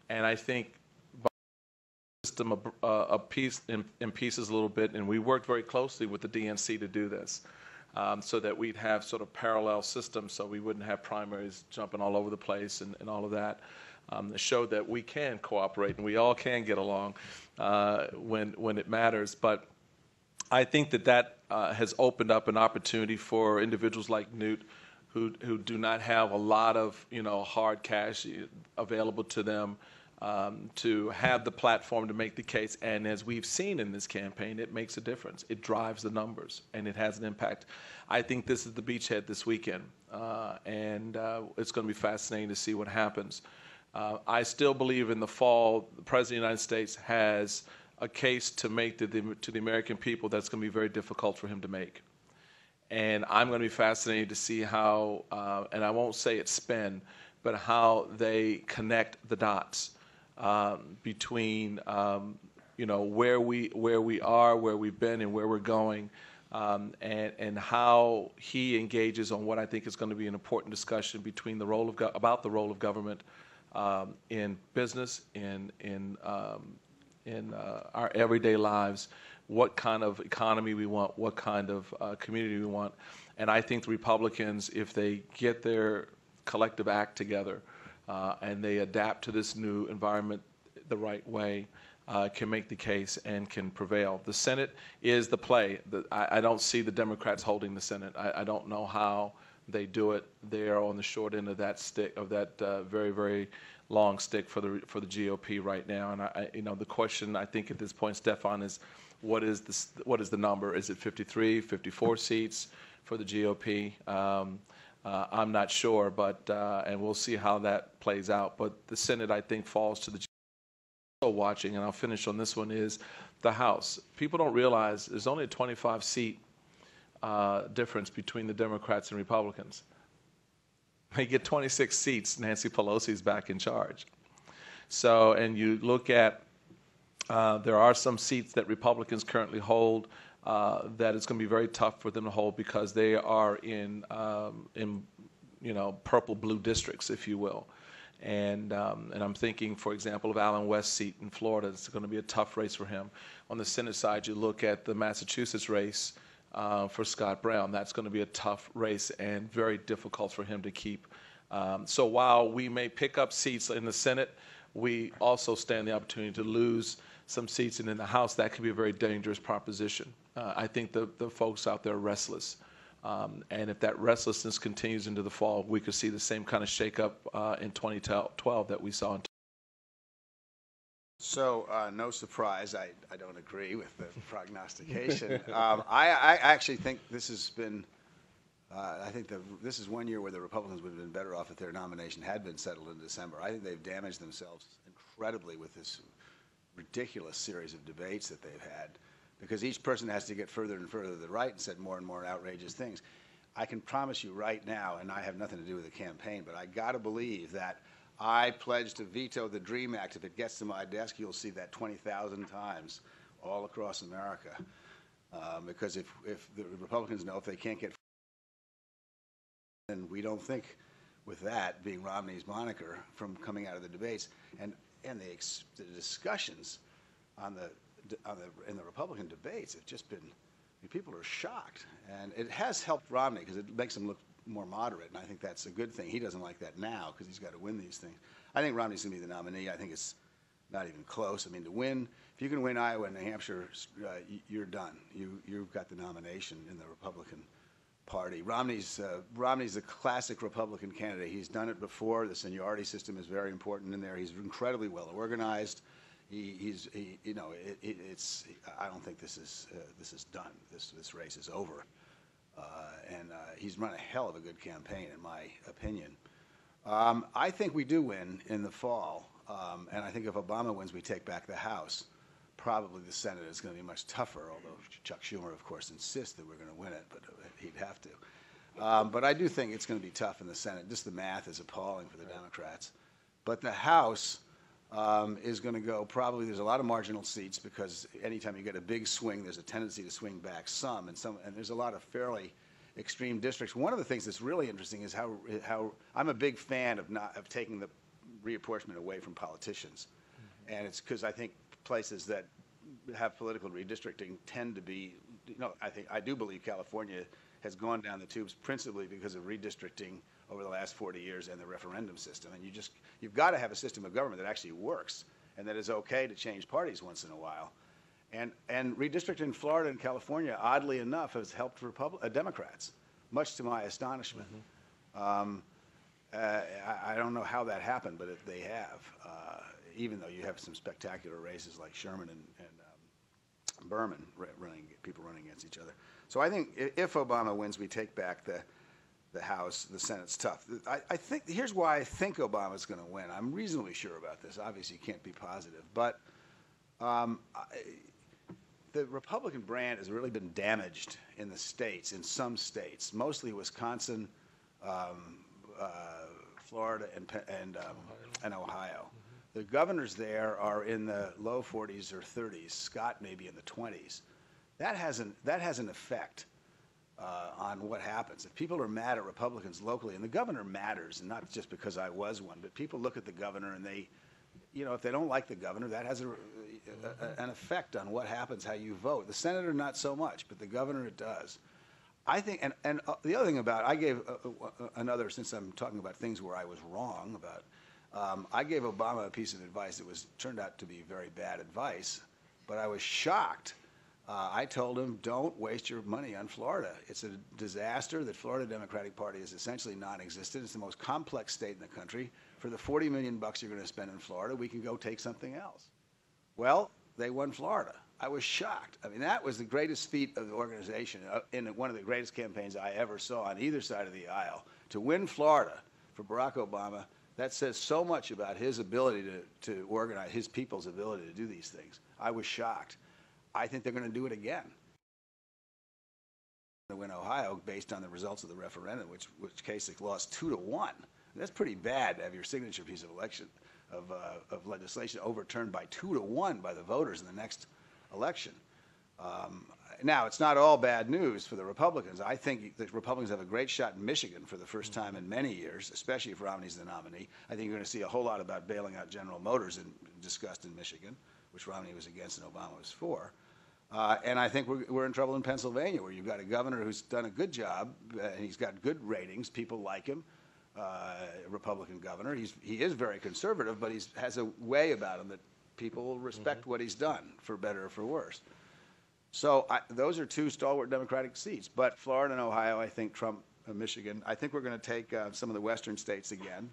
And I think system in pieces a little bit, and we worked very closely with the DNC to do this, so that we'd have sort of parallel systems, so we wouldn't have primaries jumping all over the place and all of that. Showed that we can cooperate and we all can get along when it matters. But I think that has opened up an opportunity for individuals like Newt, who do not have a lot of hard cash available to them, to have the platform to make the case. And as we've seen in this campaign, it makes a difference. It drives the numbers and it has an impact. I think this is the beachhead this weekend, and it's going to be fascinating to see what happens. I still believe in the fall, the President of the United States has a case to make to the American people that's going to be very difficult for him to make. And I'm going to be fascinated to see how, and I won't say it's spin, but how they connect the dots between where we are, where we've been, and where we're going, and how he engages on what I think is going to be an important discussion between about the role of government in business, in our everyday lives, what kind of economy we want, what kind of community we want. And I think the Republicans, if they get their collective act together and they adapt to this new environment the right way, can make the case and can prevail. The Senate is the play. I don't see the Democrats holding the Senate. I don't know how they do it. They are on the short end of that stick, of that very, very long stick for the GOP right now. And the question I think at this point, Stefan, is what is the number? Is it 53, 54 seats for the GOP? I'm not sure, but and we'll see how that plays out. But the Senate, I think, falls to the GOP. Also watching, and I'll finish on this one, is the House. People don't realize there's only a 25-seat difference between the Democrats and Republicans. They get 26 seats. Nancy Pelosi's back in charge. So, and you look at, there are some seats that Republicans currently hold that it's going to be very tough for them to hold because they are in purple-blue districts, if you will. And I'm thinking, for example, of Allen West's seat in Florida. It's going to be a tough race for him. On the Senate side, you look at the Massachusetts race for Scott Brown. That's going to be a tough race and very difficult for him to keep. So while we may pick up seats in the Senate, we also stand the opportunity to lose some seats. And in the House, that could be a very dangerous proposition. I think the folks out there are restless. And if that restlessness continues into the fall, we could see the same kind of shakeup in 2012 that we saw in. So, no surprise, I don't agree with the prognostication. I actually think this has been, this is one year where the Republicans would have been better off if their nomination had been settled in December. I think they've damaged themselves incredibly with this ridiculous series of debates that they've had. because each person has to get further and further to the right and said more and more outrageous things. I can promise you right now, and I have nothing to do with the campaign, but I got to believe that I pledge to veto the DREAM Act. If it gets to my desk, you'll see that 20,000 times all across America. Because if the Republicans know if they can't get, and we don't think with that being Romney's moniker from coming out of the debates, and the discussions in the Republican debates have just been, people are shocked, and it has helped Romney because it makes him look more moderate, and I think that's a good thing. He doesn't like that now because he's got to win these things. I think Romney's going to be the nominee. I think it's not even close. I mean, to win, if you can win Iowa and New Hampshire, you're done. You've got the nomination in the Republican Party. Romney's a classic Republican candidate. He's done it before. The seniority system is very important in there. He's incredibly well organized. I don't think this is done. This race is over. And he's run a hell of a good campaign, in my opinion. I think we do win in the fall, and I think if Obama wins, we take back the House. Probably the Senate is going to be much tougher, although Chuck Schumer, of course, insists that we're going to win it, but he'd have to. But I do think it's going to be tough in the Senate. Just the math is appalling for the Democrats. But the House is going to go probably, there's a lot of marginal seats because anytime you get a big swing, there's a tendency to swing back some, and there's a lot of fairly extreme districts. One of the things that's really interesting is how I'm a big fan of taking the reapportionment away from politicians. And it's because I think places that have political redistricting tend to be, I do believe California has gone down the tubes principally because of redistricting over the last 40 years and the referendum system. And you've got to have a system of government that actually works and that is okay to change parties once in a while. And redistricting in Florida and California, oddly enough, has helped Democrats, much to my astonishment. I don't know how that happened, but they have, even though you have some spectacular races like Sherman and Berman, people running against each other. So I think if Obama wins, we take back the House. The Senate's tough. I think here's why I think Obama's going to win. I'm reasonably sure about this. Obviously, you can't be positive, but the Republican brand has really been damaged in the states, in some states, mostly Wisconsin, Florida, and Ohio. The governors there are in the low 40s or 30s. Scott may be in the 20s. That has an effect on what happens. If people are mad at Republicans locally, and the governor matters, and not just because I was one, but people look at the governor and they, if they don't like the governor, that has an effect on what happens, how you vote. The senator, not so much, but the governor, it does. I think, and the other thing about, I gave another, since I'm talking about things where I was wrong about, I gave Obama a piece of advice that turned out to be very bad advice, but I was shocked. I told him, don't waste your money on Florida. It's a disaster. The Florida Democratic Party is essentially non-existent. It's the most complex state in the country. For the $40 million you're going to spend in Florida, we can go take something else. Well, they won Florida. I was shocked. I mean, that was the greatest feat of the organization in one of the greatest campaigns I ever saw on either side of the aisle. To win Florida for Barack Obama, that says so much about his ability to organize, his people's ability to do these things. I was shocked. I think they're going to do it again. To win Ohio based on the results of the referendum, which Kasich lost 2-1. That's pretty bad to have your signature piece of legislation overturned by 2-1 by the voters in the next election. Now, it's not all bad news for the Republicans. I think the Republicans have a great shot in Michigan for the first time in many years, especially if Romney's the nominee. I think you're going to see a whole lot about bailing out General Motors discussed in Michigan, which Romney was against and Obama was for. And I think we're in trouble in Pennsylvania, where you've got a governor who's done a good job, and he's got good ratings. People like him, Republican governor. He is very conservative, but he has a way about him that people will respect what he's done, for better or for worse. So those are two stalwart Democratic seats. But Florida and Ohio, I think Trump, Michigan. I think we're going to take some of the western states again.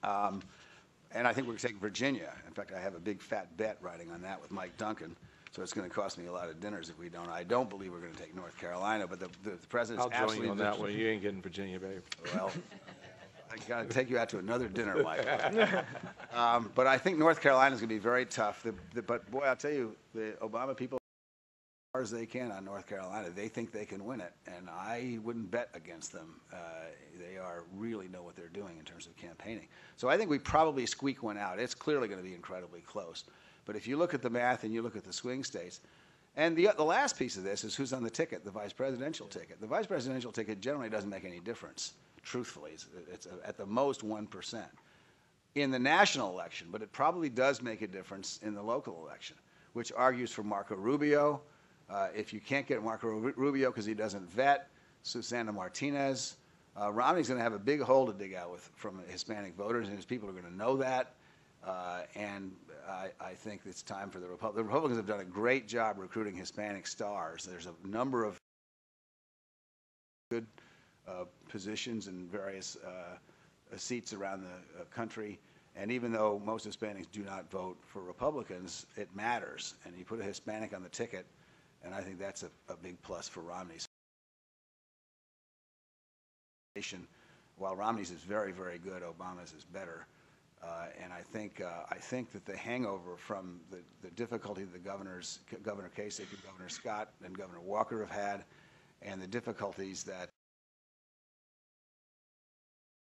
And I think we're going to take Virginia. In fact, I have a big fat bet riding on that with Mike Duncan. So it's going to cost me a lot of dinners if we don't. I don't believe we're going to take North Carolina, but the president's I'll join you on that one. You ain't getting Virginia, babe. Well, I got to take you out to another dinner, Mike. But I think North Carolina is going to be very tough. But boy, I'll tell you, the Obama people as they can on North Carolina. They think they can win it, and I wouldn't bet against them. They really know what they're doing in terms of campaigning. So I think we probably squeak one out. It's clearly going to be incredibly close. But if you look at the math and you look at the swing states, and the last piece of this is who's on the ticket, the vice presidential ticket. The vice presidential ticket generally doesn't make any difference, truthfully. It's at the most 1% in the national election, but it probably does make a difference in the local election, which argues for Marco Rubio. If you can't get Marco Rubio because he doesn't vet, Susana Martinez, Romney's going to have a big hole to dig out from Hispanic voters, and his people are going to know that. And I think it's time for the Republicans have done a great job recruiting Hispanic stars. There's a number of good positions in various seats around the country. And even though most Hispanics do not vote for Republicans, it matters. And you put a Hispanic on the ticket, and I think that's a big plus for Romney's. While Romney's is very, very good, Obama's is better. And I think that the hangover from the difficulty that Governor Kasich and Governor Scott and Governor Walker have had, and the difficulties that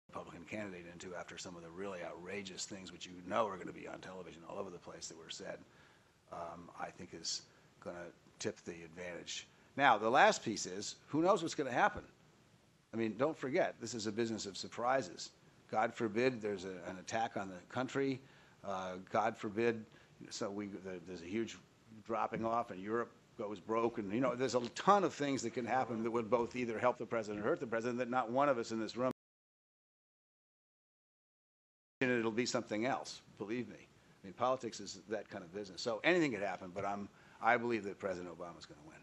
Republican candidate into after some of the really outrageous things which you know are going to be on television all over the place that were said, I think is going to tip the advantage. Now, the last piece is, who knows what's going to happen? I mean, don't forget, this is a business of surprises. God forbid there's an attack on the country. God forbid, there's a huge dropping off and Europe goes broke. And, there's a ton of things that can happen that would both either help the president or hurt the president that not one of us in this room. And it'll be something else, believe me. I mean, politics is that kind of business. So anything could happen, but I believe that President Obama's going to win.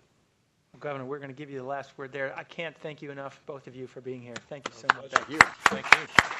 Well, Governor, we're going to give you the last word there. I can't thank you enough, both of you, for being here. Thank you so much. Thank you. Thank you.